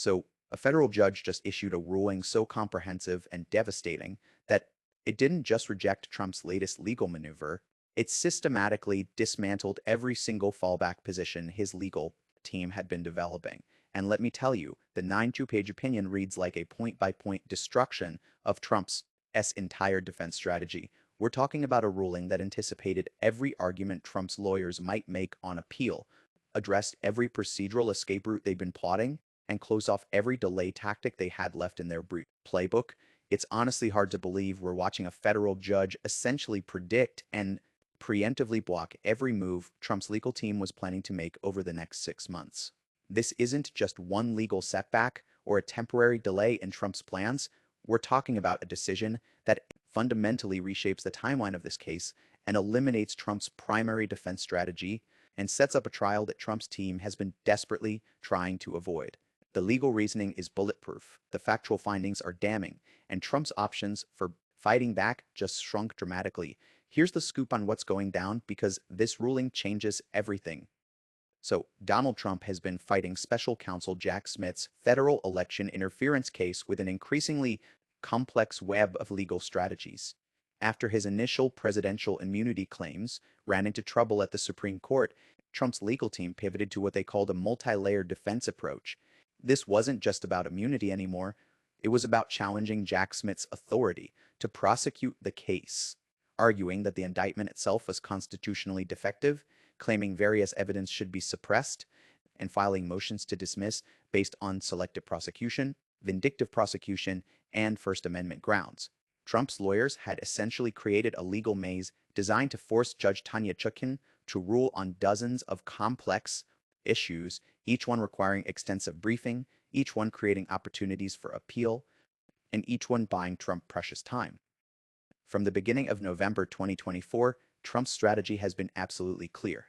So, a federal judge just issued a ruling so comprehensive and devastating that it didn't just reject Trump's latest legal maneuver, it systematically dismantled every single fallback position his legal team had been developing. And let me tell you, the 92-page opinion reads like a point-by-point destruction of Trump's entire defense strategy. We're talking about a ruling that anticipated every argument Trump's lawyers might make on appeal, addressed every procedural escape route they've been plotting, and closed off every delay tactic they had left in their playbook. It's honestly hard to believe we're watching a federal judge essentially predict and preemptively block every move Trump's legal team was planning to make over the next 6 months. This isn't just one legal setback or a temporary delay in Trump's plans. We're talking about a decision that fundamentally reshapes the timeline of this case and eliminates Trump's primary defense strategy and sets up a trial that Trump's team has been desperately trying to avoid. The legal reasoning is bulletproof, the factual findings are damning, and Trump's options for fighting back just shrunk dramatically. Here's the scoop on what's going down because this ruling changes everything. So, Donald Trump has been fighting special counsel Jack Smith's federal election interference case with an increasingly complex web of legal strategies. After his initial presidential immunity claims ran into trouble at the Supreme Court, Trump's legal team pivoted to what they called a multi-layered defense approach. This wasn't just about immunity anymore, it was about challenging Jack Smith's authority to prosecute the case, arguing that the indictment itself was constitutionally defective, claiming various evidence should be suppressed, and filing motions to dismiss based on selective prosecution, vindictive prosecution, and First Amendment grounds. Trump's lawyers had essentially created a legal maze designed to force Judge Tanya Chutkan to rule on dozens of complex issues, each one requiring extensive briefing, each one creating opportunities for appeal, and each one buying Trump precious time. From the beginning of November 2024, Trump's strategy has been absolutely clear.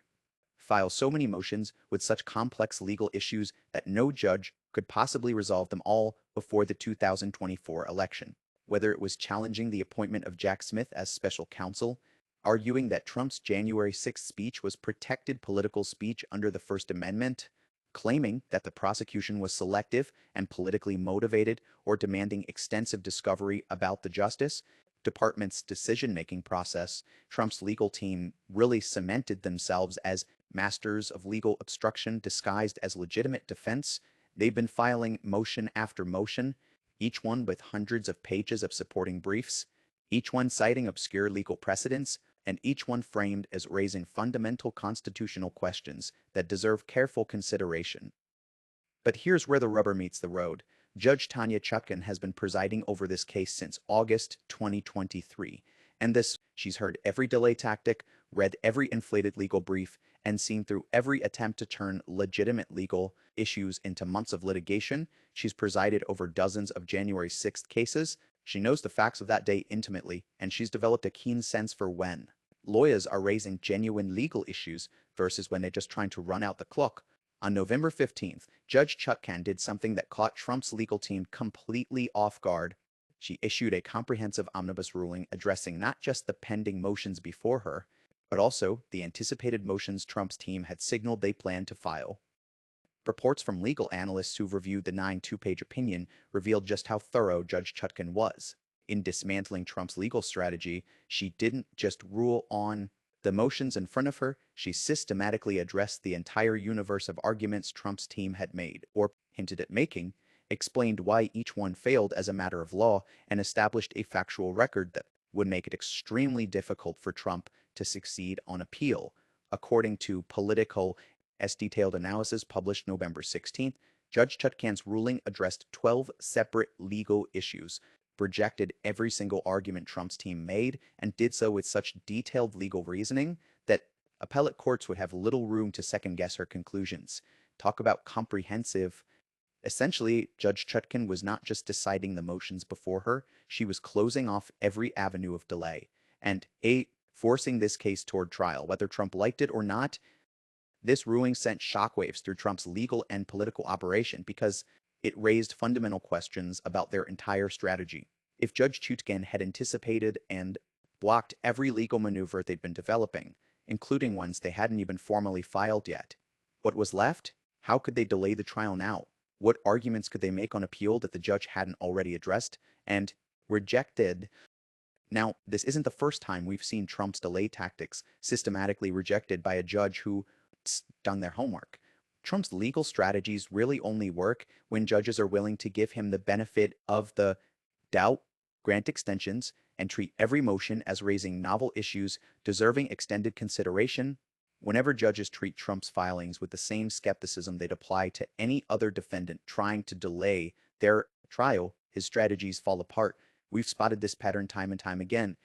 File so many motions with such complex legal issues that no judge could possibly resolve them all before the 2024 election. Whether it was challenging the appointment of Jack Smith as special counsel, arguing that Trump's January 6th speech was protected political speech under the First Amendment, claiming that the prosecution was selective and politically motivated, or demanding extensive discovery about the Justice Department's decision-making process, Trump's legal team really cemented themselves as masters of legal obstruction disguised as legitimate defense. They've been filing motion after motion, each one with hundreds of pages of supporting briefs, each one citing obscure legal precedents, and each one framed as raising fundamental constitutional questions that deserve careful consideration. But here's where the rubber meets the road. Judge Tanya Chutkan has been presiding over this case since August 2023, and she's heard every delay tactic, read every inflated legal brief, and seen through every attempt to turn legitimate legal issues into months of litigation. She's presided over dozens of January 6th cases. She knows the facts of that day intimately, and she's developed a keen sense for when lawyers are raising genuine legal issues versus when they're just trying to run out the clock. On November 15th, Judge Chutkan did something that caught Trump's legal team completely off guard. She issued a comprehensive omnibus ruling addressing not just the pending motions before her, but also the anticipated motions Trump's team had signaled they planned to file. Reports from legal analysts who've reviewed the 92-page opinion revealed just how thorough Judge Chutkan was. In dismantling Trump's legal strategy, she didn't just rule on the motions in front of her, she systematically addressed the entire universe of arguments Trump's team had made, or hinted at making, explained why each one failed as a matter of law, and established a factual record that would make it extremely difficult for Trump to succeed on appeal. According to Politico, as detailed analysis published November 16th, Judge Chutkan's ruling addressed 12 separate legal issues, rejected every single argument Trump's team made, and did so with such detailed legal reasoning that appellate courts would have little room to second-guess her conclusions. Talk about comprehensive. Essentially, Judge Chutkan was not just deciding the motions before her, she was closing off every avenue of delay, and forcing this case toward trial. Whether Trump liked it or not, this ruling sent shockwaves through Trump's legal and political operation because it raised fundamental questions about their entire strategy. If Judge Chutkan had anticipated and blocked every legal maneuver they'd been developing, including ones they hadn't even formally filed yet, what was left? How could they delay the trial now? What arguments could they make on appeal that the judge hadn't already addressed and rejected? Now, this isn't the first time we've seen Trump's delay tactics systematically rejected by a judge who's done their homework. Trump's legal strategies really only work when judges are willing to give him the benefit of the doubt, grant extensions, and treat every motion as raising novel issues deserving extended consideration. Whenever judges treat Trump's filings with the same skepticism they'd apply to any other defendant trying to delay their trial, his strategies fall apart. We've spotted this pattern time and time again.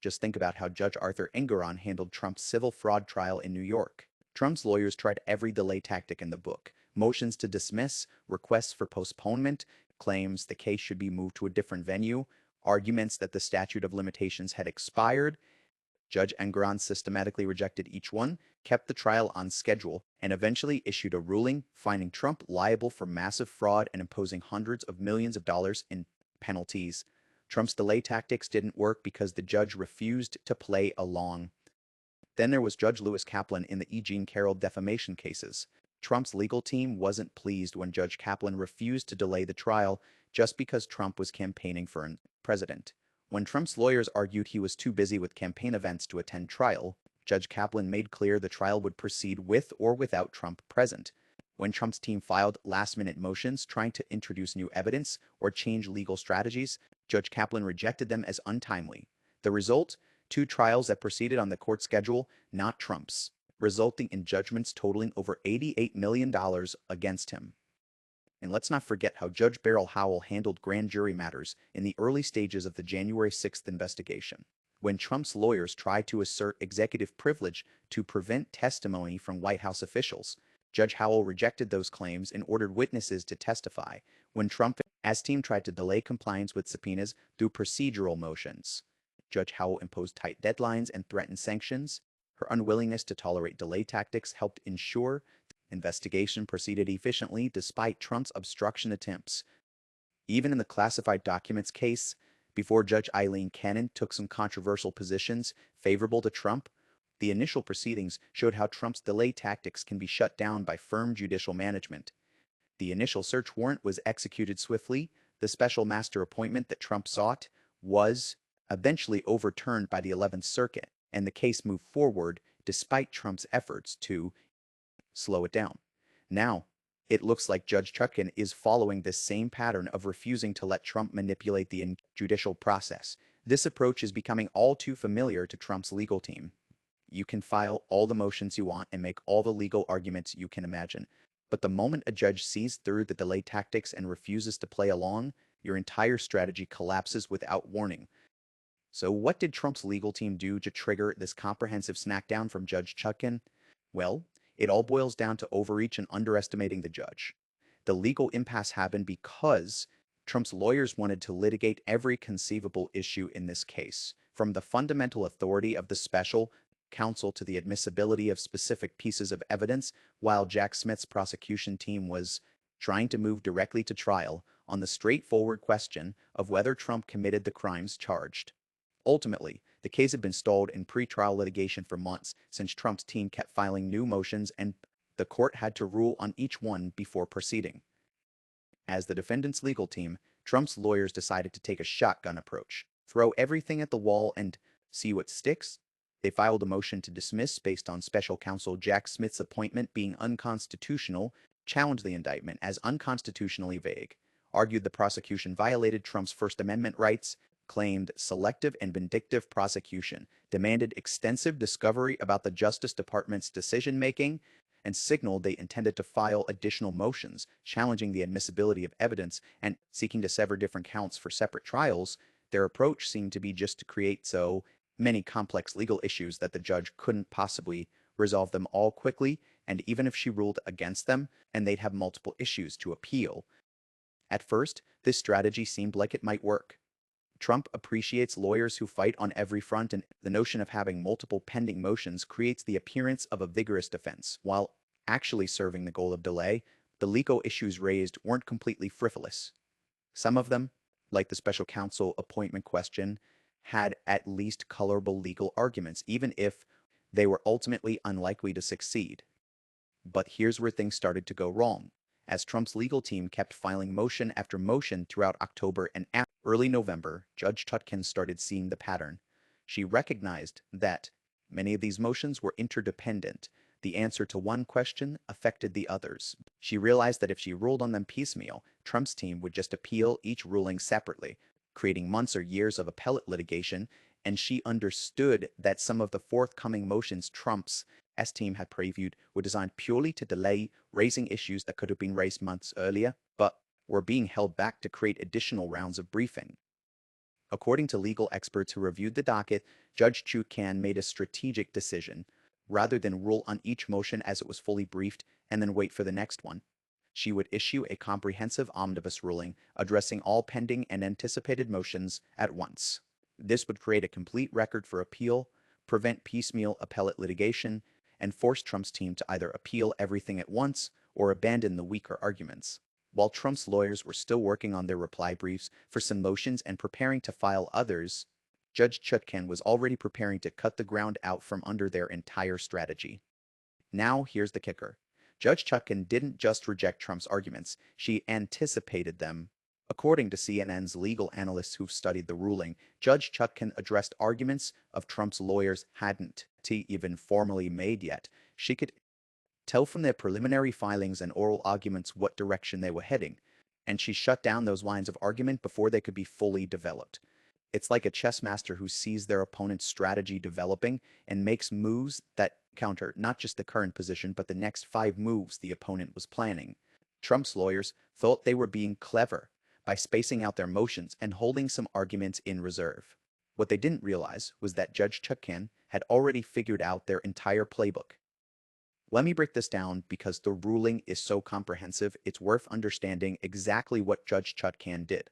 Just think about how Judge Arthur Engoron handled Trump's civil fraud trial in New York. Trump's lawyers tried every delay tactic in the book: motions to dismiss, requests for postponement, claims the case should be moved to a different venue, arguments that the statute of limitations had expired. Judge Engoron systematically rejected each one, kept the trial on schedule, and eventually issued a ruling finding Trump liable for massive fraud and imposing hundreds of millions of dollars in penalties. Trump's delay tactics didn't work because the judge refused to play along. Then there was Judge Lewis Kaplan in the E. Jean Carroll defamation cases. Trump's legal team wasn't pleased when Judge Kaplan refused to delay the trial just because Trump was campaigning for president. When Trump's lawyers argued he was too busy with campaign events to attend trial, Judge Kaplan made clear the trial would proceed with or without Trump present. When Trump's team filed last-minute motions trying to introduce new evidence or change legal strategies, Judge Kaplan rejected them as untimely. The result? Two trials that proceeded on the court schedule, not Trump's, resulting in judgments totaling over $88 million against him. And let's not forget how Judge Beryl Howell handled grand jury matters in the early stages of the January 6th investigation. When Trump's lawyers tried to assert executive privilege to prevent testimony from White House officials, Judge Howell rejected those claims and ordered witnesses to testify. When Trump and his team tried to delay compliance with subpoenas through procedural motions, Judge Howell imposed tight deadlines and threatened sanctions. Her unwillingness to tolerate delay tactics helped ensure the investigation proceeded efficiently despite Trump's obstruction attempts. Even in the classified documents case, before Judge Eileen Cannon took some controversial positions favorable to Trump, the initial proceedings showed how Trump's delay tactics can be shut down by firm judicial management. The initial search warrant was executed swiftly. The special master appointment that Trump sought was eventually overturned by the 11th Circuit, and the case moved forward despite Trump's efforts to slow it down. Now, it looks like Judge Chutkan is following this same pattern of refusing to let Trump manipulate the judicial process. This approach is becoming all too familiar to Trump's legal team. You can file all the motions you want and make all the legal arguments you can imagine. But the moment a judge sees through the delay tactics and refuses to play along, your entire strategy collapses without warning. So what did Trump's legal team do to trigger this comprehensive smackdown from Judge Chutkan? Well, it all boils down to overreach and underestimating the judge. The legal impasse happened because Trump's lawyers wanted to litigate every conceivable issue in this case, from the fundamental authority of the special counsel to the admissibility of specific pieces of evidence, while Jack Smith's prosecution team was trying to move directly to trial on the straightforward question of whether Trump committed the crimes charged. Ultimately, the case had been stalled in pretrial litigation for months since Trump's team kept filing new motions and the court had to rule on each one before proceeding. As the defendant's legal team, Trump's lawyers decided to take a shotgun approach, throw everything at the wall and see what sticks. They filed a motion to dismiss based on special counsel Jack Smith's appointment being unconstitutional, challenged the indictment as unconstitutionally vague, argued the prosecution violated Trump's First Amendment rights, claimed selective and vindictive prosecution, demanded extensive discovery about the Justice Department's decision-making, and signaled they intended to file additional motions challenging the admissibility of evidence and seeking to sever different counts for separate trials. Their approach seemed to be just to create so many complex legal issues that the judge couldn't possibly resolve them all quickly, and even if she ruled against them, and they'd have multiple issues to appeal. At first, this strategy seemed like it might work. Trump appreciates lawyers who fight on every front, and the notion of having multiple pending motions creates the appearance of a vigorous defense. While actually serving the goal of delay, the legal issues raised weren't completely frivolous. Some of them, like the special counsel appointment question, had at least colorable legal arguments, even if they were ultimately unlikely to succeed. But here's where things started to go wrong. as Trump's legal team kept filing motion after motion throughout October and early November. Judge Chutkan started seeing the pattern. She recognized that many of these motions were interdependent. The answer to one question affected the others. She realized that if she ruled on them piecemeal, Trump's team would just appeal each ruling separately, creating months or years of appellate litigation, and she understood that some of the forthcoming motions Trump's team had previewed were designed purely to delay raising issues that could have been raised months earlier, but were being held back to create additional rounds of briefing. According to legal experts who reviewed the docket, Judge Chutkan made a strategic decision. Rather than rule on each motion as it was fully briefed and then wait for the next one, she would issue a comprehensive omnibus ruling addressing all pending and anticipated motions at once. This would create a complete record for appeal, prevent piecemeal appellate litigation, and force Trump's team to either appeal everything at once or abandon the weaker arguments. While Trump's lawyers were still working on their reply briefs for some motions and preparing to file others, Judge Chutkan was already preparing to cut the ground out from under their entire strategy. Now, here's the kicker. Judge Chutkan didn't just reject Trump's arguments, she anticipated them. According to CNN's legal analysts who've studied the ruling, Judge Chutkan addressed arguments of Trump's lawyers hadn't even formally made yet. She could tell from their preliminary filings and oral arguments what direction they were heading, and she shut down those lines of argument before they could be fully developed. It's like a chess master who sees their opponent's strategy developing and makes moves that counter not just the current position but the next 5 moves the opponent was planning. Trump's lawyers thought they were being clever by spacing out their motions and holding some arguments in reserve. What they didn't realize was that Judge Chutkan had already figured out their entire playbook. Let me break this down because the ruling is so comprehensive, it's worth understanding exactly what Judge Chutkan did.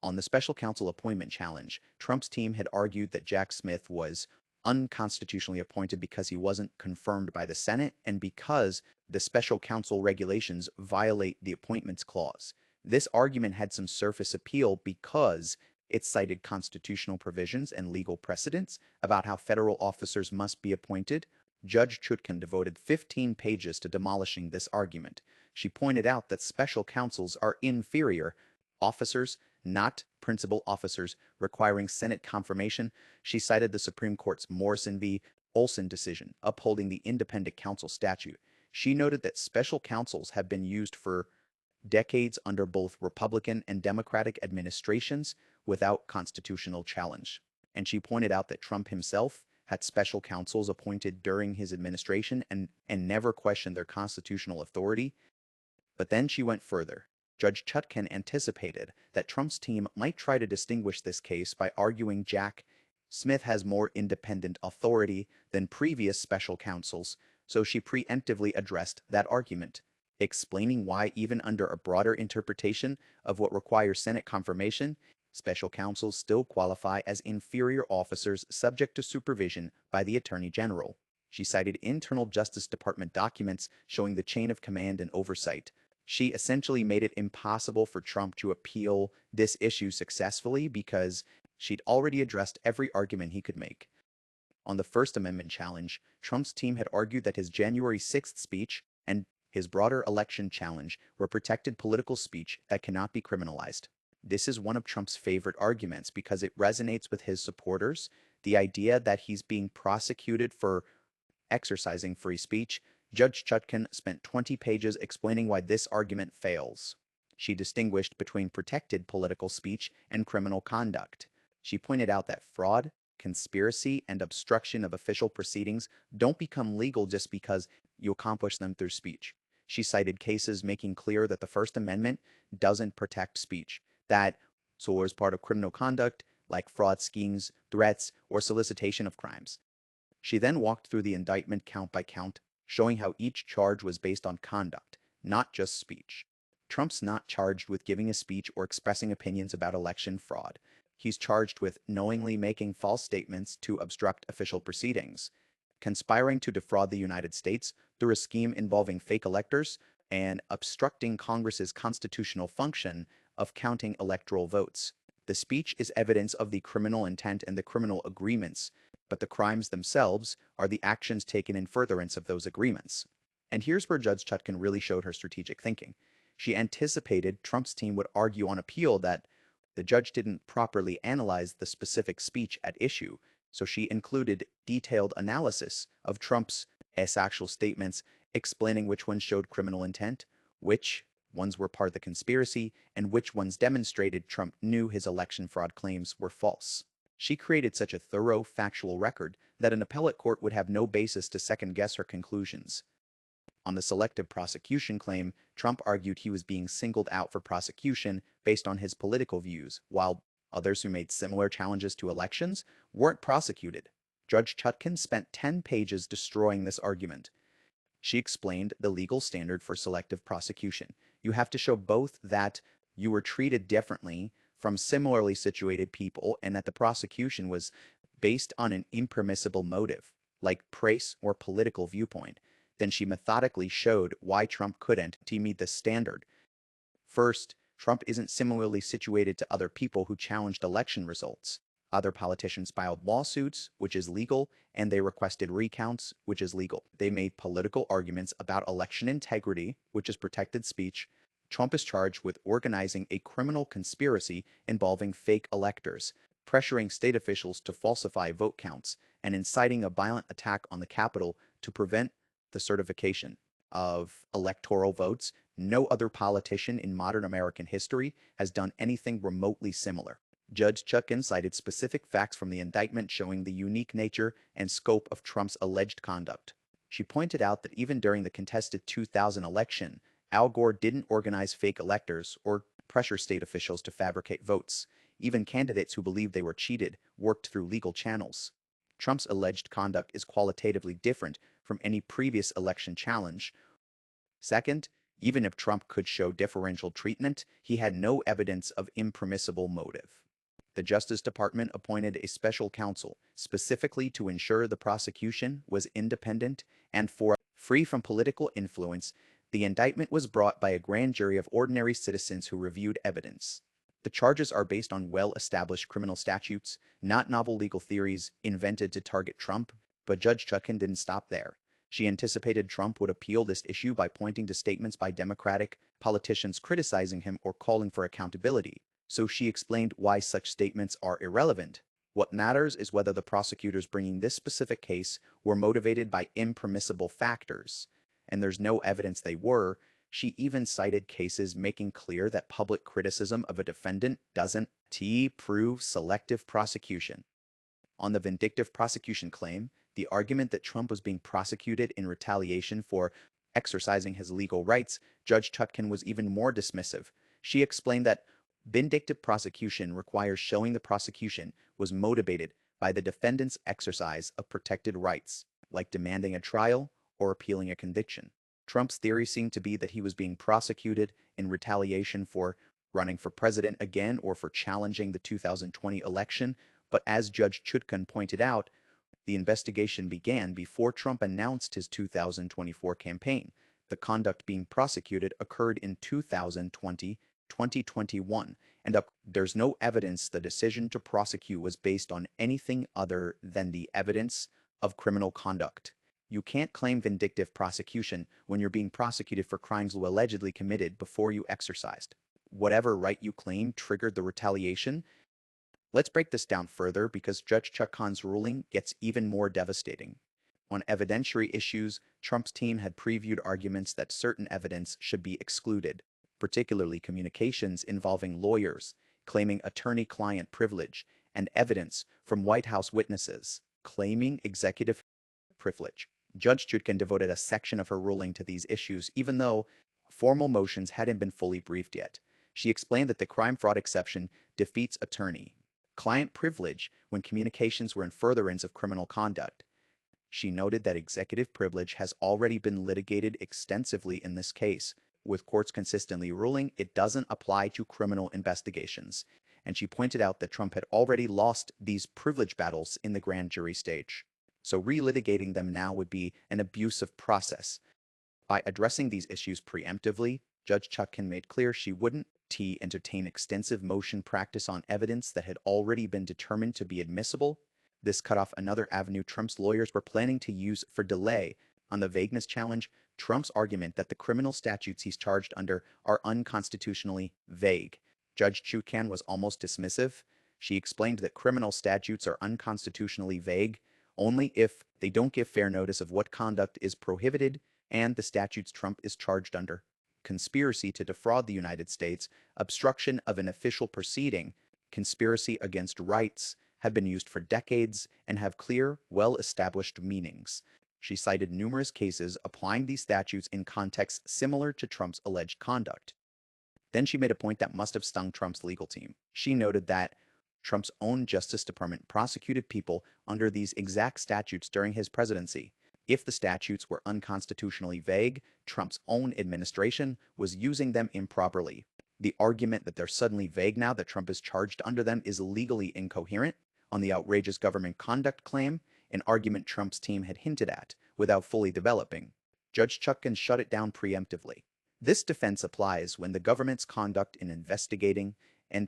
On the special counsel appointment challenge, Trump's team had argued that Jack Smith was unconstitutionally appointed because he wasn't confirmed by the Senate and because the special counsel regulations violate the appointments clause. This argument had some surface appeal because it cited constitutional provisions and legal precedents about how federal officers must be appointed. Judge Chutkan devoted 15 pages to demolishing this argument. She pointed out that special counsels are inferior officers, not principal officers, requiring Senate confirmation. She cited the Supreme Court's Morrison v. Olson decision, upholding the independent counsel statute. She noted that special counsels have been used for decades under both Republican and Democratic administrations without constitutional challenge. And she pointed out that Trump himself had special counsels appointed during his administration and never questioned their constitutional authority. But then she went further. Judge Chutkan anticipated that Trump's team might try to distinguish this case by arguing Jack Smith has more independent authority than previous special counsels, so she preemptively addressed that argument, explaining why even under a broader interpretation of what requires Senate confirmation, special counsels still qualify as inferior officers subject to supervision by the Attorney General. She cited internal Justice Department documents showing the chain of command and oversight. She essentially made it impossible for Trump to appeal this issue successfully because she'd already addressed every argument he could make. On the First Amendment challenge, Trump's team had argued that his January 6th speech and his broader election challenge were protected political speech that cannot be criminalized. This is one of Trump's favorite arguments because it resonates with his supporters. The idea that he's being prosecuted for exercising free speech. Judge Chutkan spent 20 pages explaining why this argument fails. She distinguished between protected political speech and criminal conduct. She pointed out that fraud, conspiracy, and obstruction of official proceedings don't become legal just because you accomplish them through speech. She cited cases making clear that the First Amendment doesn't protect speech, that so is part of criminal conduct, like fraud schemes, threats, or solicitation of crimes. She then walked through the indictment count by count, showing how each charge was based on conduct, not just speech. Trump's not charged with giving a speech or expressing opinions about election fraud. He's charged with knowingly making false statements to obstruct official proceedings, conspiring to defraud the United States through a scheme involving fake electors, and obstructing Congress's constitutional function of counting electoral votes. The speech is evidence of the criminal intent and the criminal agreements, but the crimes themselves are the actions taken in furtherance of those agreements. And here's where Judge Chutkan really showed her strategic thinking. She anticipated Trump's team would argue on appeal that the judge didn't properly analyze the specific speech at issue, so she included detailed analysis of Trump's actual statements explaining which ones showed criminal intent, which ones were part of the conspiracy, and which ones demonstrated Trump knew his election fraud claims were false. She created such a thorough, factual record that an appellate court would have no basis to second-guess her conclusions. On the selective prosecution claim, Trump argued he was being singled out for prosecution based on his political views, while others who made similar challenges to elections weren't prosecuted. Judge Chutkan spent 10 pages destroying this argument. She explained the legal standard for selective prosecution. You have to show both that you were treated differently from similarly situated people and that the prosecution was based on an impermissible motive, like race or political viewpoint. Then she methodically showed why Trump couldn't meet the standard. First, Trump isn't similarly situated to other people who challenged election results. Other politicians filed lawsuits, which is legal, and they requested recounts, which is legal. They made political arguments about election integrity, which is protected speech. Trump is charged with organizing a criminal conspiracy involving fake electors, pressuring state officials to falsify vote counts, and inciting a violent attack on the Capitol to prevent the certification of electoral votes. No other politician in modern American history has done anything remotely similar. Judge Chutkan cited specific facts from the indictment showing the unique nature and scope of Trump's alleged conduct. She pointed out that even during the contested 2000 election, Al Gore didn't organize fake electors or pressure state officials to fabricate votes. Even candidates who believed they were cheated worked through legal channels. Trump's alleged conduct is qualitatively different from any previous election challenge. Second, even if Trump could show differential treatment, he had no evidence of impermissible motive. The Justice Department appointed a special counsel specifically to ensure the prosecution was independent and free from political influence. The indictment was brought by a grand jury of ordinary citizens who reviewed evidence. The charges are based on well-established criminal statutes, not novel legal theories invented to target Trump, but Judge Chutkan didn't stop there. She anticipated Trump would appeal this issue by pointing to statements by Democratic politicians criticizing him or calling for accountability. So she explained why such statements are irrelevant. What matters is whether the prosecutors bringing this specific case were motivated by impermissible factors. And there's no evidence they were. She even cited cases making clear that public criticism of a defendant doesn't prove selective prosecution. On the vindictive prosecution claim, the argument that Trump was being prosecuted in retaliation for exercising his legal rights, Judge Chutkan was even more dismissive. She explained that vindictive prosecution requires showing the prosecution was motivated by the defendant's exercise of protected rights, like demanding a trial or appealing a conviction. Trump's theory seemed to be that he was being prosecuted in retaliation for running for president again or for challenging the 2020 election, but as Judge Chutkan pointed out, the investigation began before Trump announced his 2024 campaign. The conduct being prosecuted occurred in 2020, 2021, and there's no evidence the decision to prosecute was based on anything other than the evidence of criminal conduct. You can't claim vindictive prosecution when you're being prosecuted for crimes you allegedly committed before you exercised. Whatever right you claim triggered the retaliation. Let's break this down further because Judge Chutkan's ruling gets even more devastating. On evidentiary issues, Trump's team had previewed arguments that certain evidence should be excluded, particularly communications involving lawyers, claiming attorney-client privilege, and evidence from White House witnesses, claiming executive privilege. Judge Chutkan devoted a section of her ruling to these issues, even though formal motions hadn't been fully briefed yet. She explained that the crime-fraud exception defeats attorney-client privilege when communications were in furtherance of criminal conduct. She noted that executive privilege has already been litigated extensively in this case, with courts consistently ruling it doesn't apply to criminal investigations, and she pointed out that Trump had already lost these privilege battles in the grand jury stage. So relitigating them now would be an abusive process. By addressing these issues preemptively, Judge Chutkan made clear she wouldn't entertain extensive motion practice on evidence that had already been determined to be admissible. This cut off another avenue Trump's lawyers were planning to use for delay on the vagueness challenge, Trump's argument that the criminal statutes he's charged under are unconstitutionally vague. Judge Chutkan was almost dismissive. She explained that criminal statutes are unconstitutionally vague only if they don't give fair notice of what conduct is prohibited and the statutes Trump is charged under. Conspiracy to defraud the United States, obstruction of an official proceeding, conspiracy against rights have been used for decades and have clear, well-established meanings. She cited numerous cases applying these statutes in contexts similar to Trump's alleged conduct. Then she made a point that must have stung Trump's legal team. She noted that Trump's own Justice Department prosecuted people under these exact statutes during his presidency. If the statutes were unconstitutionally vague, Trump's own administration was using them improperly. The argument that they're suddenly vague now that Trump is charged under them is legally incoherent. On the outrageous government conduct claim, an argument Trump's team had hinted at without fully developing, Judge Chutkan shut it down preemptively. This defense applies when the government's conduct in investigating and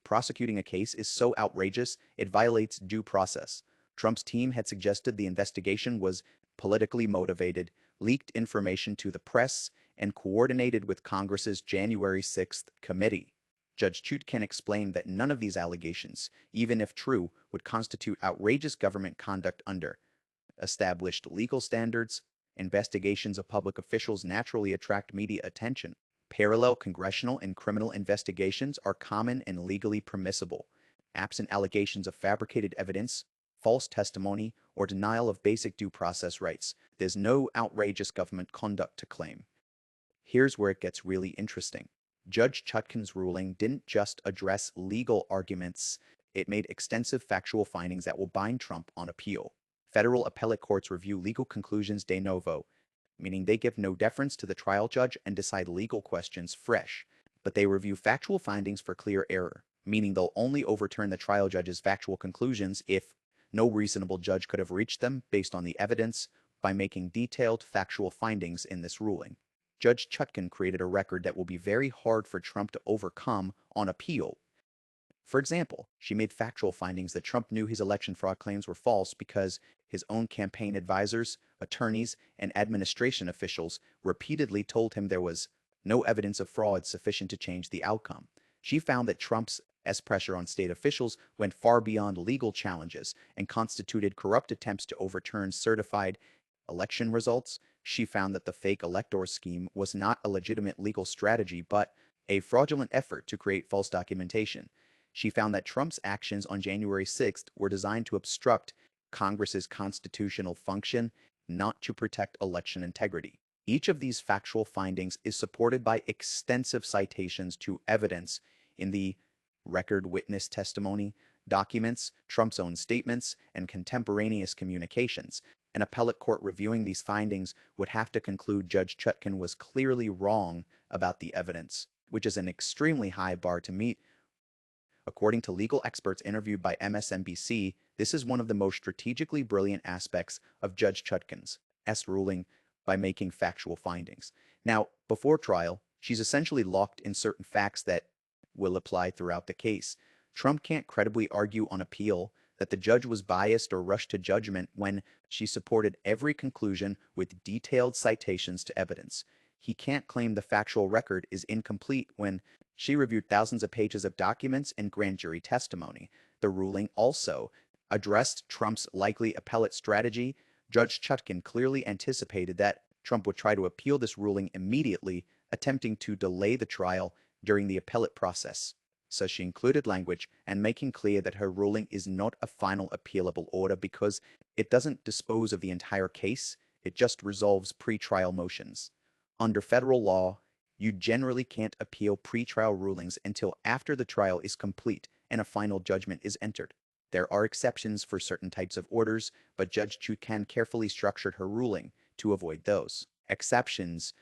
prosecuting a case is so outrageous it violates due process. Trump's team had suggested the investigation was politically motivated, leaked information to the press, and coordinated with Congress's January 6th committee. Judge Chutkan explained that none of these allegations, even if true, would constitute outrageous government conduct under established legal standards. Investigations of public officials naturally attract media attention. Parallel congressional and criminal investigations are common and legally permissible. Absent allegations of fabricated evidence, false testimony, or denial of basic due process rights, there's no outrageous government conduct to claim. Here's where it gets really interesting. Judge Chutkan's ruling didn't just address legal arguments, it made extensive factual findings that will bind Trump on appeal. Federal appellate courts review legal conclusions de novo, meaning they give no deference to the trial judge and decide legal questions fresh, but they review factual findings for clear error, meaning they'll only overturn the trial judge's factual conclusions if no reasonable judge could have reached them based on the evidence by making detailed factual findings in this ruling. Judge Chutkan created a record that will be very hard for Trump to overcome on appeal. For example, she made factual findings that Trump knew his election fraud claims were false because his own campaign advisors, attorneys, and administration officials repeatedly told him there was no evidence of fraud sufficient to change the outcome. She found that Trump's pressure on state officials went far beyond legal challenges and constituted corrupt attempts to overturn certified election results. She found that the fake elector scheme was not a legitimate legal strategy but a fraudulent effort to create false documentation. She found that Trump's actions on January 6th were designed to obstruct Congress's constitutional function, not to protect election integrity. Each of these factual findings is supported by extensive citations to evidence in the record witness testimony, documents, Trump's own statements, and contemporaneous communications. An appellate court reviewing these findings would have to conclude Judge Chutkan was clearly wrong about the evidence, which is an extremely high bar to meet. According to legal experts interviewed by MSNBC, this is one of the most strategically brilliant aspects of Judge Chutkan's ruling by making factual findings. Now, before trial, she's essentially locked in certain facts that will apply throughout the case. Trump can't credibly argue on appeal that the judge was biased or rushed to judgment when she supported every conclusion with detailed citations to evidence. He can't claim the factual record is incomplete when she reviewed thousands of pages of documents and grand jury testimony. The ruling also addressed Trump's likely appellate strategy. Judge Chutkan clearly anticipated that Trump would try to appeal this ruling immediately, attempting to delay the trial during the appellate process. So she included language and making clear that her ruling is not a final appealable order because it doesn't dispose of the entire case, it just resolves pre-trial motions. Under federal law, you generally can't appeal pre-trial rulings until after the trial is complete and a final judgment is entered. There are exceptions for certain types of orders, but Judge Chutkan carefully structured her ruling to avoid those exceptions.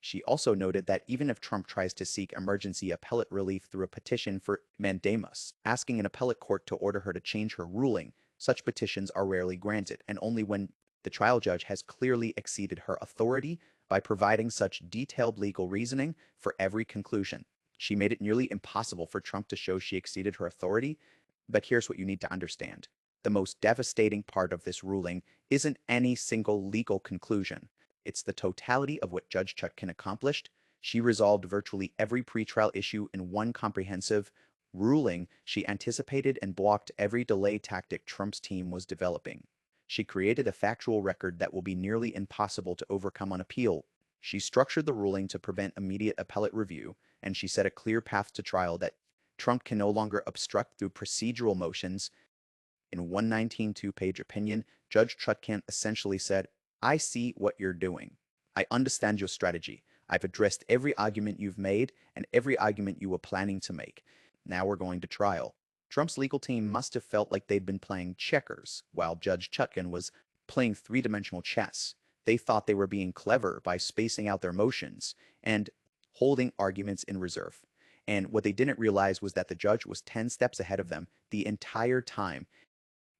She also noted that even if Trump tries to seek emergency appellate relief through a petition for mandamus, asking an appellate court to order her to change her ruling, such petitions are rarely granted, and only when the trial judge has clearly exceeded her authority by providing such detailed legal reasoning for every conclusion. She made it nearly impossible for Trump to show she exceeded her authority, but here's what you need to understand. The most devastating part of this ruling isn't any single legal conclusion. It's the totality of what Judge Chutkan accomplished. She resolved virtually every pretrial issue in one comprehensive ruling. She anticipated and blocked every delay tactic Trump's team was developing. She created a factual record that will be nearly impossible to overcome on appeal. She structured the ruling to prevent immediate appellate review, and she set a clear path to trial that Trump can no longer obstruct through procedural motions. In one 19-page opinion, Judge Chutkan essentially said, I see what you're doing. I understand your strategy. I've addressed every argument you've made and every argument you were planning to make. Now we're going to trial. Trump's legal team must have felt like they'd been playing checkers, while Judge Chutkan was playing three-dimensional chess. They thought they were being clever by spacing out their motions and holding arguments in reserve. And what they didn't realize was that the judge was 10 steps ahead of them the entire time.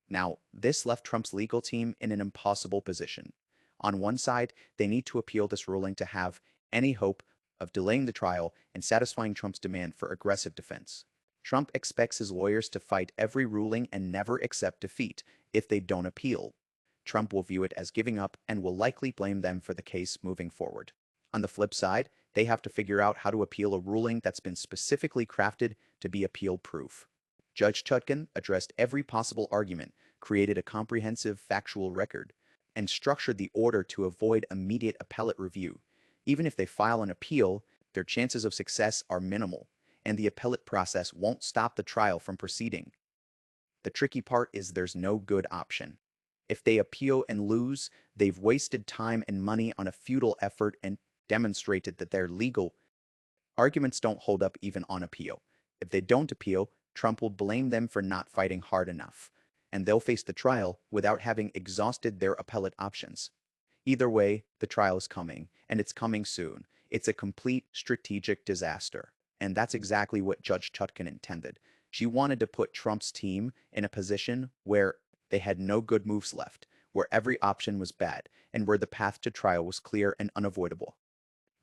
Now, this left Trump's legal team in an impossible position. On one side, they need to appeal this ruling to have any hope of delaying the trial and satisfying Trump's demand for aggressive defense. Trump expects his lawyers to fight every ruling and never accept defeat if they don't appeal. Trump will view it as giving up and will likely blame them for the case moving forward. On the flip side, they have to figure out how to appeal a ruling that's been specifically crafted to be appeal-proof. Judge Chutkan addressed every possible argument, created a comprehensive factual record, and structured the order to avoid immediate appellate review. Even if they file an appeal, their chances of success are minimal, and the appellate process won't stop the trial from proceeding. The tricky part is there's no good option. If they appeal and lose, they've wasted time and money on a futile effort and demonstrated that their legal arguments don't hold up even on appeal. If they don't appeal, Trump will blame them for not fighting hard enough, and they'll face the trial without having exhausted their appellate options. Either way, the trial is coming, and it's coming soon. It's a complete strategic disaster. And that's exactly what Judge Chutkan intended. She wanted to put Trump's team in a position where they had no good moves left, where every option was bad, and where the path to trial was clear and unavoidable.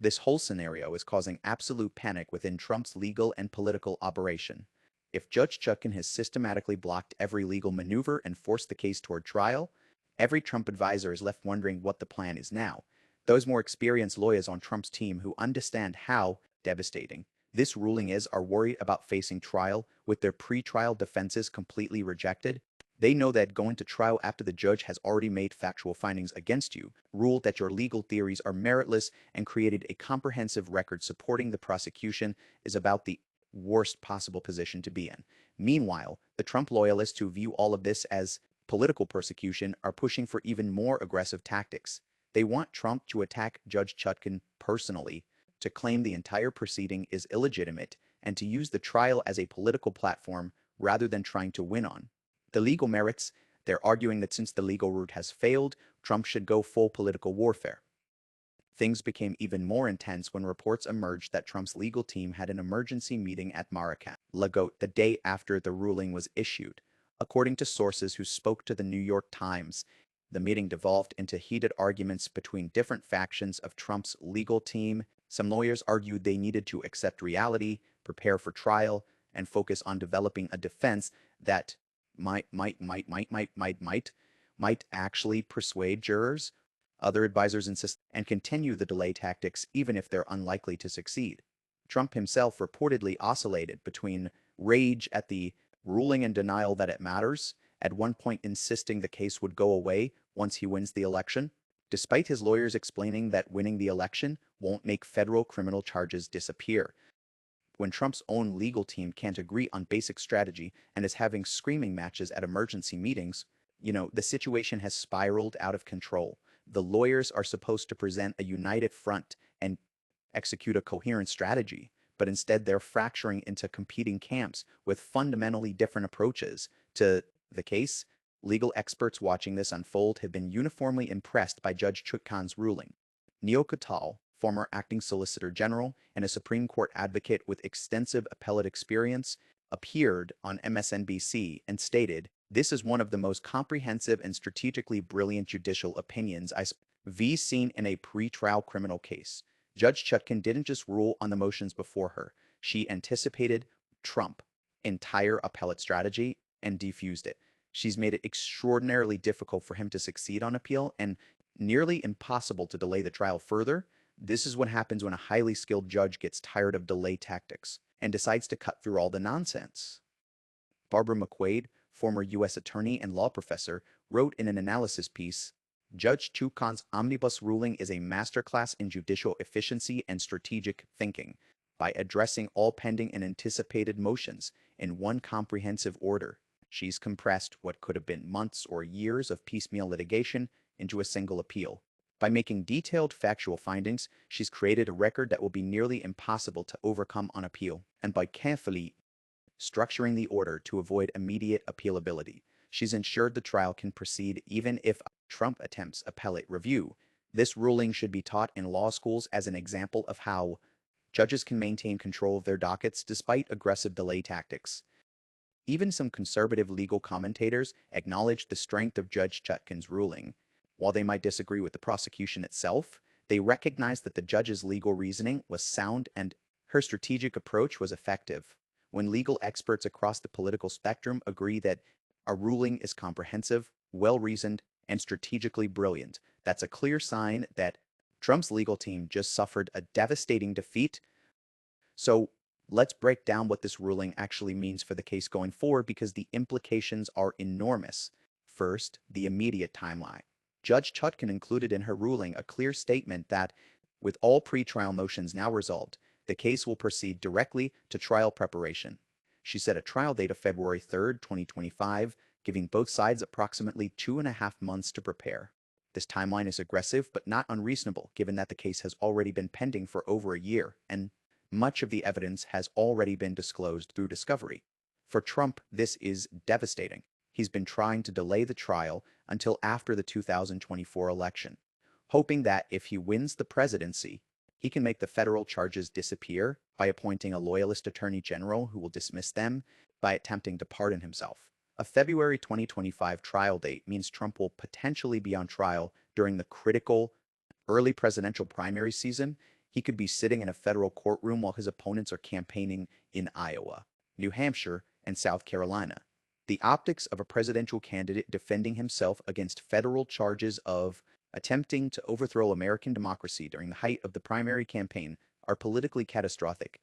This whole scenario is causing absolute panic within Trump's legal and political operation. If Judge Chutkan has systematically blocked every legal maneuver and forced the case toward trial, every Trump advisor is left wondering what the plan is now. Those more experienced lawyers on Trump's team who understand how devastating this ruling is are worried about facing trial with their pre-trial defenses completely rejected. They know that going to trial after the judge has already made factual findings against you, ruled that your legal theories are meritless, and created a comprehensive record supporting the prosecution is about the worst possible position to be in. Meanwhile, the Trump loyalists who view all of this as political persecution are pushing for even more aggressive tactics. They want Trump to attack Judge Chutkan personally, to claim the entire proceeding is illegitimate, and to use the trial as a political platform rather than trying to win on the legal merits. They're arguing that since the legal route has failed, Trump should go full political warfare. Things became even more intense when reports emerged that Trump's legal team had an emergency meeting at Mar-a-Lago the day after the ruling was issued. According to sources who spoke to the New York Times, the meeting devolved into heated arguments between different factions of Trump's legal team. Some lawyers argued they needed to accept reality, prepare for trial, and focus on developing a defense that might actually persuade jurors. Other advisors insist and continue the delay tactics even if they're unlikely to succeed. Trump himself reportedly oscillated between rage at the ruling and denial that it matters, at one point insisting the case would go away once he wins the election, despite his lawyers explaining that winning the election won't make federal criminal charges disappear. When Trump's own legal team can't agree on basic strategy and is having screaming matches at emergency meetings, the situation has spiraled out of control. The lawyers are supposed to present a united front and execute a coherent strategy, but instead they're fracturing into competing camps with fundamentally different approaches to the case. Legal experts watching this unfold have been uniformly impressed by Judge Chutkan's ruling. Neil Katal, former acting Solicitor General and a Supreme Court advocate with extensive appellate experience, appeared on MSNBC and stated, "This is one of the most comprehensive and strategically brilliant judicial opinions I've seen in a pre-trial criminal case. Judge Chutkan didn't just rule on the motions before her. She anticipated Trump's entire appellate strategy and defused it. She's made it extraordinarily difficult for him to succeed on appeal, and nearly impossible to delay the trial further. This is what happens when a highly skilled judge gets tired of delay tactics and decides to cut through all the nonsense. Barbara McQuaid, former U.S. attorney and law professor, wrote in an analysis piece, Judge Chutkan's omnibus ruling is a masterclass in judicial efficiency and strategic thinking by addressing all pending and anticipated motions in one comprehensive order. She's compressed what could have been months or years of piecemeal litigation into a single appeal. By making detailed factual findings, she's created a record that will be nearly impossible to overcome on appeal, and by carefully structuring the order to avoid immediate appealability, she's ensured the trial can proceed even if Trump attempts appellate review. This ruling should be taught in law schools as an example of how judges can maintain control of their dockets despite aggressive delay tactics. Even some conservative legal commentators acknowledge the strength of Judge Chutkan's ruling. While they might disagree with the prosecution itself, they recognize that the judge's legal reasoning was sound and her strategic approach was effective. When legal experts across the political spectrum agree that a ruling is comprehensive, well-reasoned, and strategically brilliant, that's a clear sign that Trump's legal team just suffered a devastating defeat. So let's break down what this ruling actually means for the case going forward because the implications are enormous. First, the immediate timeline. Judge Chutkan included in her ruling a clear statement that, with all pretrial motions now resolved, the case will proceed directly to trial preparation. She set a trial date of February 3rd, 2025, giving both sides approximately 2.5 months to prepare. This timeline is aggressive but not unreasonable given that the case has already been pending for over a year and much of the evidence has already been disclosed through discovery. For Trump, this is devastating. He's been trying to delay the trial until after the 2024 election, hoping that if he wins the presidency, he can make the federal charges disappear by appointing a loyalist attorney general who will dismiss them by attempting to pardon himself. A February 2025 trial date means Trump will potentially be on trial during the critical early presidential primary season. He could be sitting in a federal courtroom while his opponents are campaigning in Iowa, New Hampshire, and South Carolina. The optics of a presidential candidate defending himself against federal charges of attempting to overthrow American democracy during the height of the primary campaign are politically catastrophic.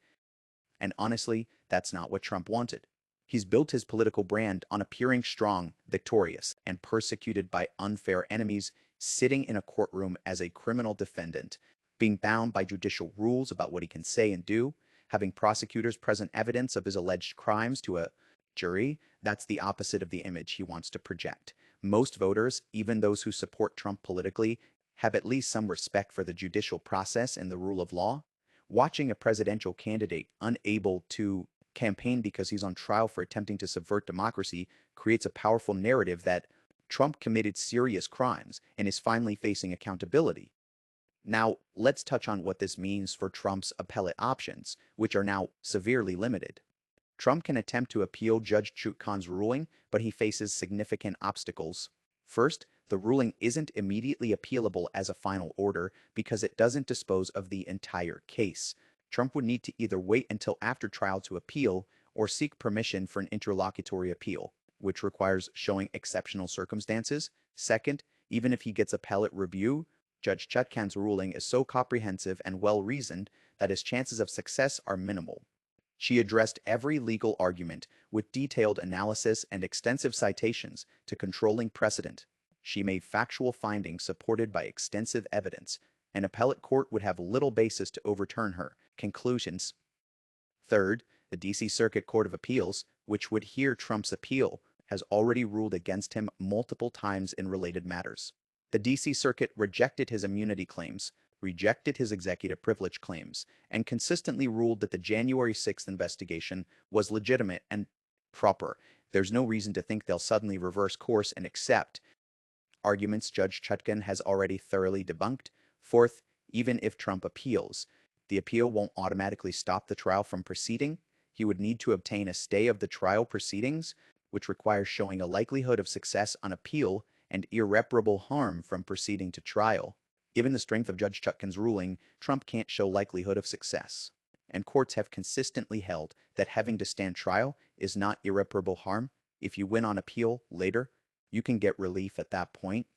And honestly, that's not what Trump wanted. He's built his political brand on appearing strong, victorious, and persecuted by unfair enemies, sitting in a courtroom as a criminal defendant, being bound by judicial rules about what he can say and do, having prosecutors present evidence of his alleged crimes to a jury. That's the opposite of the image he wants to project. Most voters, even those who support Trump politically, have at least some respect for the judicial process and the rule of law. Watching a presidential candidate unable to campaign because he's on trial for attempting to subvert democracy creates a powerful narrative that Trump committed serious crimes and is finally facing accountability. Now, let's touch on what this means for Trump's appellate options, which are now severely limited. Trump can attempt to appeal Judge Chutkan's ruling, but he faces significant obstacles. First, the ruling isn't immediately appealable as a final order because it doesn't dispose of the entire case. Trump would need to either wait until after trial to appeal or seek permission for an interlocutory appeal, which requires showing exceptional circumstances. Second, even if he gets appellate review, Judge Chutkan's ruling is so comprehensive and well-reasoned that his chances of success are minimal. She addressed every legal argument with detailed analysis and extensive citations to controlling precedent. She made factual findings supported by extensive evidence. An appellate court would have little basis to overturn her conclusions. Third, the D.C. Circuit Court of Appeals, which would hear Trump's appeal, has already ruled against him multiple times in related matters. The D.C. Circuit rejected his immunity claims, rejected his executive privilege claims, and consistently ruled that the January 6th investigation was legitimate and proper. There's no reason to think they'll suddenly reverse course and accept arguments Judge Chutkan has already thoroughly debunked. Fourth, even if Trump appeals, the appeal won't automatically stop the trial from proceeding. He would need to obtain a stay of the trial proceedings, which requires showing a likelihood of success on appeal and irreparable harm from proceeding to trial. Given the strength of Judge Chutkan's ruling, Trump can't show likelihood of success. And courts have consistently held that having to stand trial is not irreparable harm. If you win on appeal later, you can get relief at that point.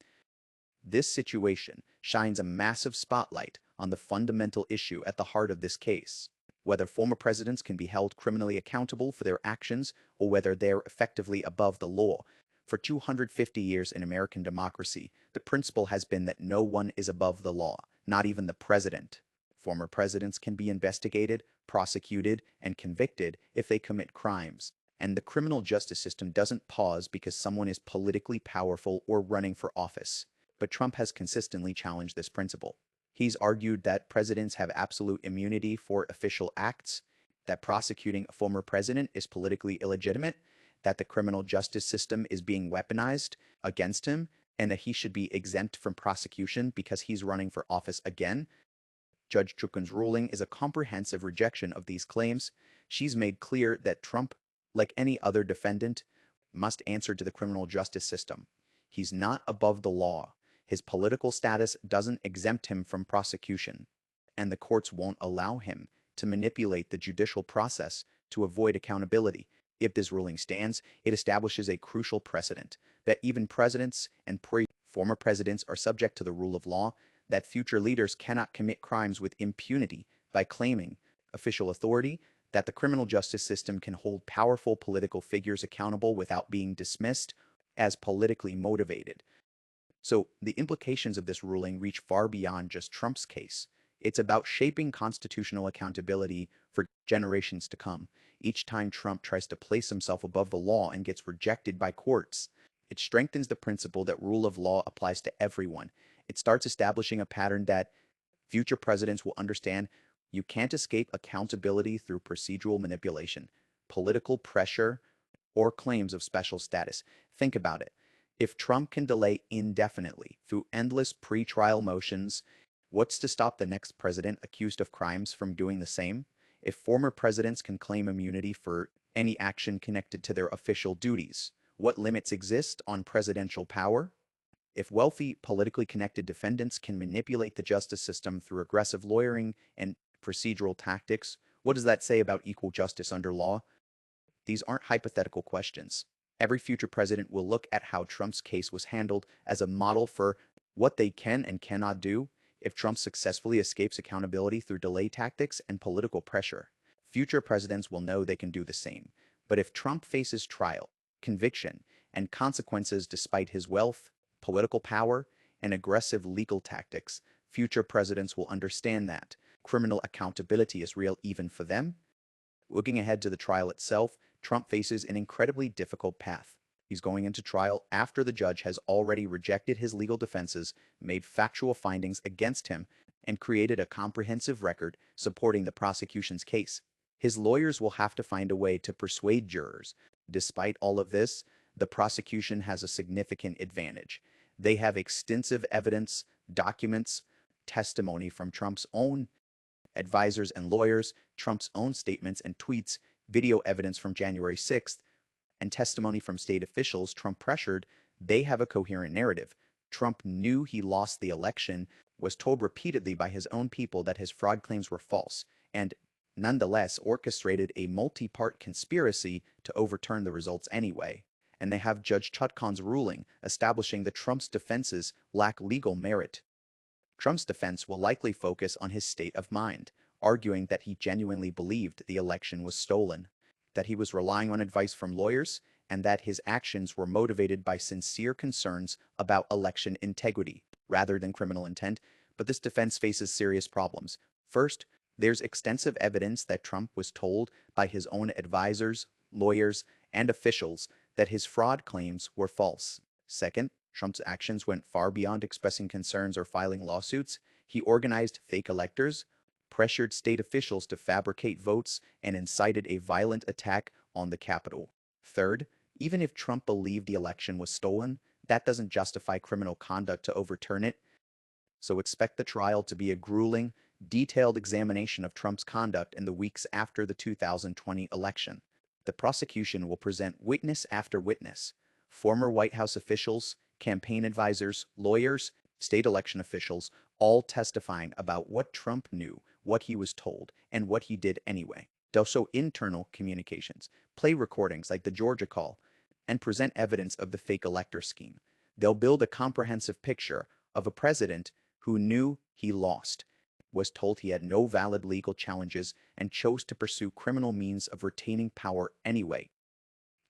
This situation shines a massive spotlight on the fundamental issue at the heart of this case, whether former presidents can be held criminally accountable for their actions or whether they're effectively above the law. For 250 years in American democracy, the principle has been that no one is above the law, not even the president. Former presidents can be investigated, prosecuted, and convicted if they commit crimes. And the criminal justice system doesn't pause because someone is politically powerful or running for office. But Trump has consistently challenged this principle. He's argued that presidents have absolute immunity for official acts, that prosecuting a former president is politically illegitimate, that the criminal justice system is being weaponized against him, and that he should be exempt from prosecution because he's running for office again. Judge Chutkan's ruling is a comprehensive rejection of these claims. She's made clear that Trump, like any other defendant, must answer to the criminal justice system. He's not above the law. His political status doesn't exempt him from prosecution, and the courts won't allow him to manipulate the judicial process to avoid accountability. If this ruling stands, it establishes a crucial precedent that even presidents and former presidents are subject to the rule of law, that future leaders cannot commit crimes with impunity by claiming official authority, that the criminal justice system can hold powerful political figures accountable without being dismissed as politically motivated. So the implications of this ruling reach far beyond just Trump's case. It's about shaping constitutional accountability for generations to come. Each time Trump tries to place himself above the law and gets rejected by courts, it strengthens the principle that rule of law applies to everyone. It starts establishing a pattern that future presidents will understand: you can't escape accountability through procedural manipulation, political pressure, or claims of special status. Think about it. If Trump can delay indefinitely through endless pre-trial motions, what's to stop the next president accused of crimes from doing the same? If former presidents can claim immunity for any action connected to their official duties, what limits exist on presidential power? If wealthy, politically connected defendants can manipulate the justice system through aggressive lawyering and procedural tactics, what does that say about equal justice under law? These aren't hypothetical questions. Every future president will look at how Trump's case was handled as a model for what they can and cannot do. If Trump successfully escapes accountability through delay tactics and political pressure, future presidents will know they can do the same. But if Trump faces trial, conviction, and consequences despite his wealth, political power, and aggressive legal tactics, future presidents will understand that criminal accountability is real even for them. Looking ahead to the trial itself, Trump faces an incredibly difficult path. He's going into trial after the judge has already rejected his legal defenses, made factual findings against him, and created a comprehensive record supporting the prosecution's case. His lawyers will have to find a way to persuade jurors. Despite all of this, the prosecution has a significant advantage. They have extensive evidence, documents, testimony from Trump's own advisors and lawyers, Trump's own statements and tweets, video evidence from January 6th, and testimony from state officials Trump pressured. They have a coherent narrative. Trump knew he lost the election, was told repeatedly by his own people that his fraud claims were false, and nonetheless orchestrated a multi-part conspiracy to overturn the results anyway. And they have Judge Chutkan's ruling establishing that Trump's defenses lack legal merit. Trump's defense will likely focus on his state of mind, arguing that he genuinely believed the election was stolen, that he was relying on advice from lawyers, and that his actions were motivated by sincere concerns about election integrity rather than criminal intent. But this defense faces serious problems. First, there's extensive evidence that Trump was told by his own advisors, lawyers, and officials that his fraud claims were false. Second, Trump's actions went far beyond expressing concerns or filing lawsuits. He organized fake electors, pressured state officials to fabricate votes, and incited a violent attack on the Capitol. Third, even if Trump believed the election was stolen, that doesn't justify criminal conduct to overturn it. So expect the trial to be a grueling, detailed examination of Trump's conduct in the weeks after the 2020 election. The prosecution will present witness after witness, former White House officials, campaign advisors, lawyers, state election officials, all testifying about what Trump knew, what he was told, and what he did anyway. They'll show internal communications, play recordings like the Georgia call, and present evidence of the fake elector scheme. They'll build a comprehensive picture of a president who knew he lost, was told he had no valid legal challenges, and chose to pursue criminal means of retaining power anyway.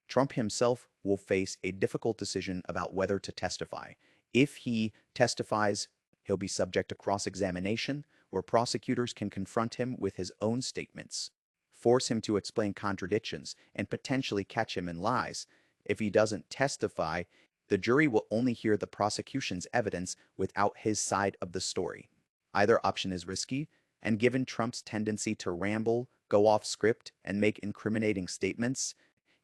Trump himself will face a difficult decision about whether to testify. If he testifies, he'll be subject to cross-examination, where prosecutors can confront him with his own statements, force him to explain contradictions, and potentially catch him in lies. If he doesn't testify, the jury will only hear the prosecution's evidence without his side of the story. Either option is risky, and given Trump's tendency to ramble, go off script, and make incriminating statements,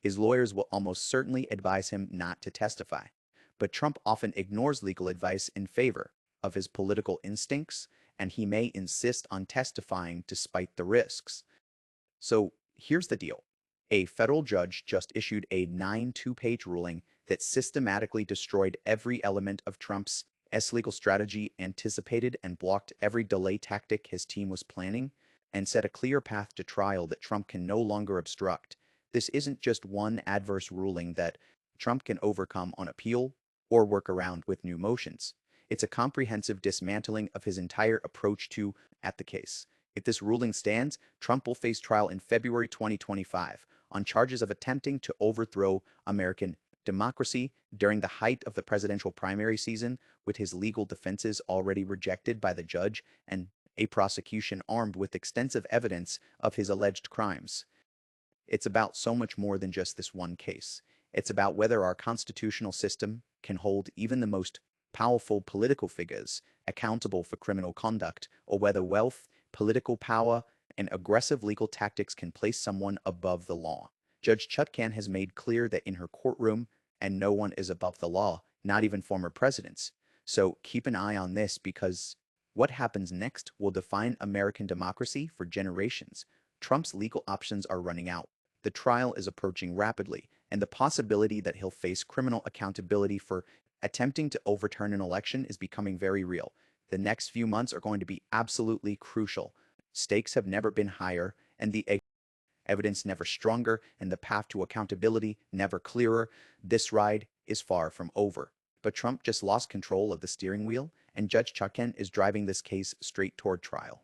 his lawyers will almost certainly advise him not to testify. But Trump often ignores legal advice in favor of his political instincts, and he may insist on testifying despite the risks. So here's the deal. A federal judge just issued a 92-page ruling that systematically destroyed every element of Trump's legal strategy, anticipated and blocked every delay tactic his team was planning, and set a clear path to trial that Trump can no longer obstruct. This isn't just one adverse ruling that Trump can overcome on appeal or work around with new motions. It's a comprehensive dismantling of his entire approach to the case. If this ruling stands, Trump will face trial in February 2025 on charges of attempting to overthrow American democracy during the height of the presidential primary season, with his legal defenses already rejected by the judge and a prosecution armed with extensive evidence of his alleged crimes. It's about so much more than just this one case. It's about whether our constitutional system can hold even the most powerful political figures accountable for criminal conduct, or whether wealth, political power, and aggressive legal tactics can place someone above the law. Judge Chutkan has made clear that in her courtroom, and no one is above the law, not even former presidents. So keep an eye on this, because what happens next will define American democracy for generations. Trump's legal options are running out. The trial is approaching rapidly, and the possibility that he'll face criminal accountability for attempting to overturn an election is becoming very real. The next few months are going to be absolutely crucial. Stakes have never been higher, and the evidence never stronger, and the path to accountability never clearer. This ride is far from over. But Trump just lost control of the steering wheel, and Judge Chutkan is driving this case straight toward trial.